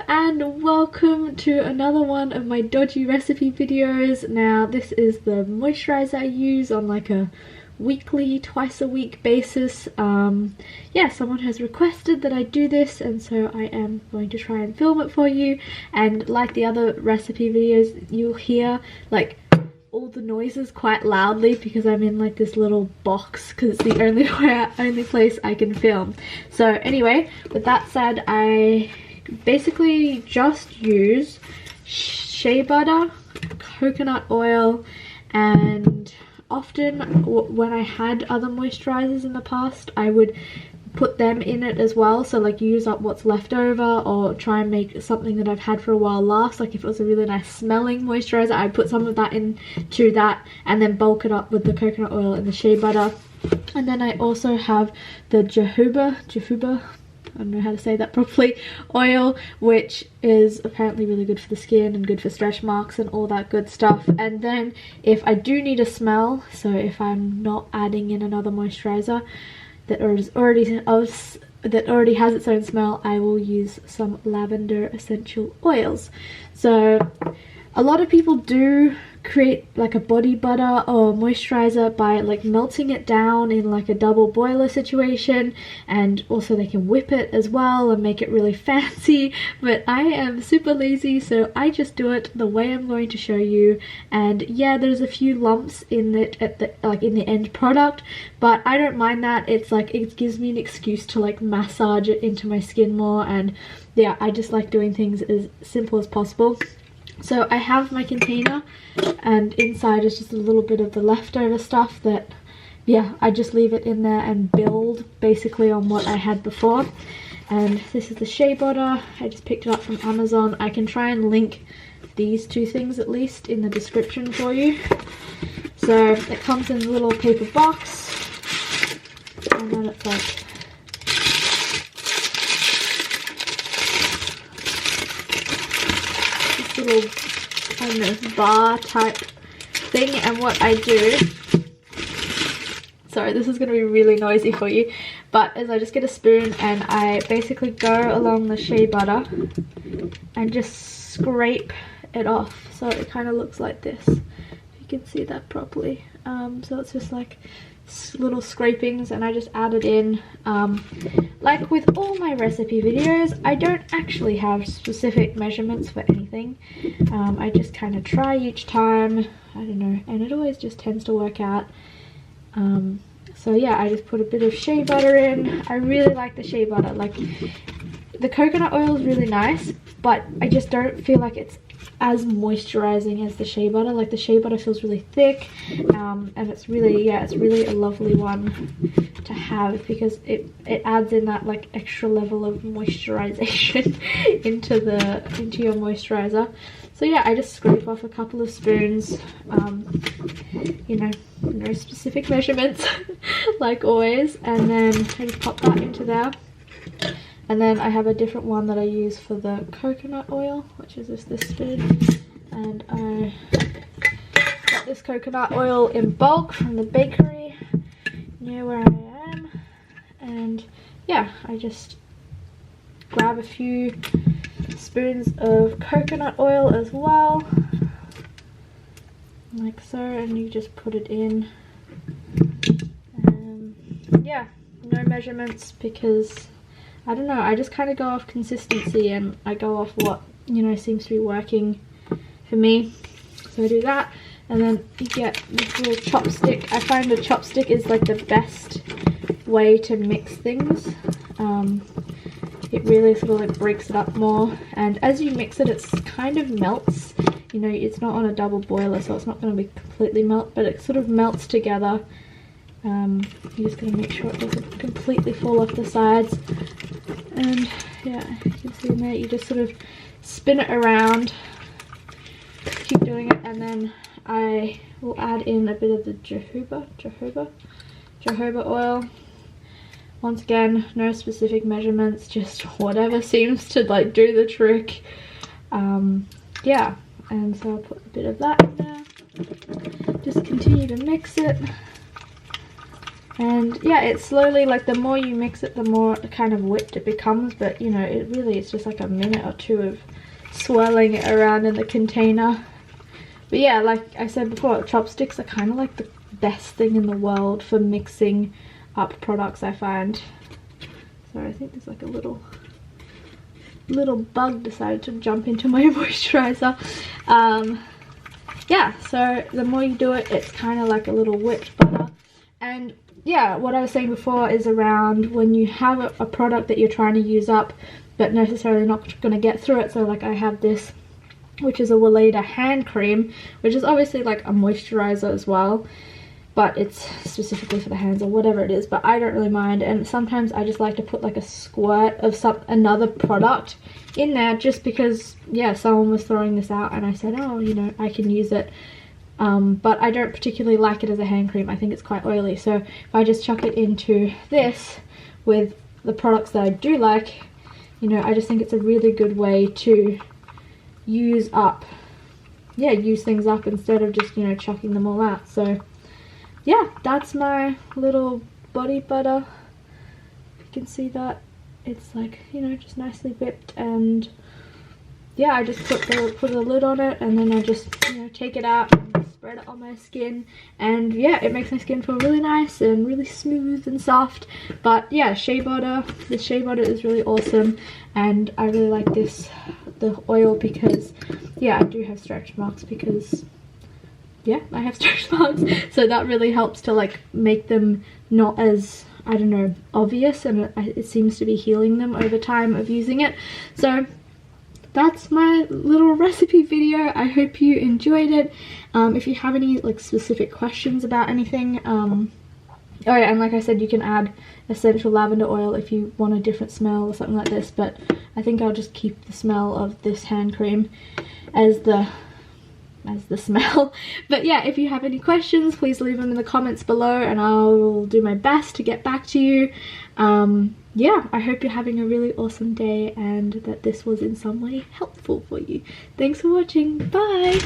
and welcome to another one of my dodgy recipe videos. Now this is the moisturizer I use on like a weekly, twice a week basis. Yeah, someone has requested that I do this, and so I am going to try and film it for you. And like the other recipe videos, you'll hear like all the noises quite loudly because I'm in like this little box because it's the only place I can film. So anyway, with that said, I basically just use shea butter, coconut oil, and often when I had other moisturizers in the past, I would put them in it as well, so like use up what's left over or try and make something that I've had for a while last. Like if it was a really nice smelling moisturizer, I'd put some of that into that and then bulk it up with the coconut oil and the shea butter. And then I also have the jojoba, I don't know how to say that properly, oil, which is apparently really good for the skin and good for stretch marks and all that good stuff. And then if I do need a smell, so if I'm not adding in another moisturizer that already has its own smell, I will use some lavender essential oils. So a lot of people do create like a body butter or moisturizer by like melting it down in like a double boiler situation, and also they can whip it as well and make it really fancy, but I am super lazy, so I just do it the way I'm going to show you. And yeah, there's a few lumps in it at the in the end product, but I don't mind that. It's like it gives me an excuse to like massage it into my skin more, and yeah, I just like doing things as simple as possible. So I have my container, and inside is just a little bit of the leftover stuff that, yeah, I just leave it in there and build basically on what I had before. And this is the shea butter. I just picked it up from Amazon. I can try and link these two things at least in the description for you. So it comes in a little paper box, and then it's like little, I don't know, bar type thing. And what I do, sorry, this is going to be really noisy for you, but is I just get a spoon and I basically go along the shea butter and just scrape it off, so it kind of looks like this, if you can see that properly. So it's just like little scrapings, and I just add it in. Like with all my recipe videos, I don't actually have specific measurements for anything. I just kind of try each time, I don't know, and it always just tends to work out. So yeah, I just put a bit of shea butter in. I really like the shea butter. Like the coconut oil is really nice, but I just don't feel like it's as moisturizing as the shea butter. Like the shea butter feels really thick, and it's really, yeah, it's really a lovely one to have because it adds in that like extra level of moisturization into your moisturizer. So yeah, I just scrape off a couple of spoons, you know, no specific measurements like always, and then I just pop that into there. And then I have a different one that I use for the coconut oil, which is just this spoon. And I got this coconut oil in bulk from the bakery near where I am. And yeah, I just grab a few spoons of coconut oil as well, like so, and you just put it in. Yeah, no measurements because I don't know, I just kind of go off consistency and I go off what, you know, seems to be working for me. So I do that, and then you get this little chopstick. I find a chopstick is like the best way to mix things. It really sort of like breaks it up more, and as you mix it, it's kind of melts. You know, it's not on a double boiler, so it's not going to be completely melt, but it sort of melts together. You're just going to make sure it doesn't completely fall off the sides. And yeah, you can see in there, you just sort of spin it around, keep doing it, and then I will add in a bit of the jojoba oil. Once again, no specific measurements, just whatever seems to like do the trick. Yeah, and so I'll put a bit of that in there. Just continue to mix it. And yeah, it's slowly, like the more you mix it, the more kind of whipped it becomes, but you know, it's just like a minute or two of swirling it around in the container. But yeah, like I said before, chopsticks are kind of like the best thing in the world for mixing up products, I find. Sorry, I think there's like a little bug decided to jump into my moisturizer. Yeah, so the more you do it, it's kind of like a little whipped butter. And yeah, what I was saying before is around when you have a product that you're trying to use up but necessarily not going to get through it. So like I have this, which is a Weleda hand cream, which is obviously like a moisturizer as well, but it's specifically for the hands or whatever it is, but I don't really mind. And sometimes I just like to put like a squirt of another product in there, just because, yeah, someone was throwing this out and I said, oh, you know, I can use it. But I don't particularly like it as a hand cream. I think it's quite oily. So if I just chuck it into this with the products that I do like, you know, I just think it's a really good way to use things up instead of just, you know, chucking them all out. So yeah, that's my little body butter. You can see that it's like, you know, just nicely whipped. And yeah, I just put a lid on it, and then I just, you know, take it out and spread it on my skin. And yeah, it makes my skin feel really nice and really smooth and soft. But yeah, shea butter, this shea butter is really awesome, and I really like the oil, because yeah, I do have stretch marks, because yeah, I have stretch marks, so that really helps to like make them not as, I don't know, obvious, and it seems to be healing them over time of using it. So that's my little recipe video. I hope you enjoyed it. If you have any like specific questions about anything, oh yeah, and like I said, you can add essential lavender oil if you want a different smell or something like this, but I think I'll just keep the smell of this hand cream as the smell. But yeah, if you have any questions, please leave them in the comments below and I'll do my best to get back to you. Yeah, I hope you're having a really awesome day and that this was in some way helpful for you. Thanks for watching. Bye!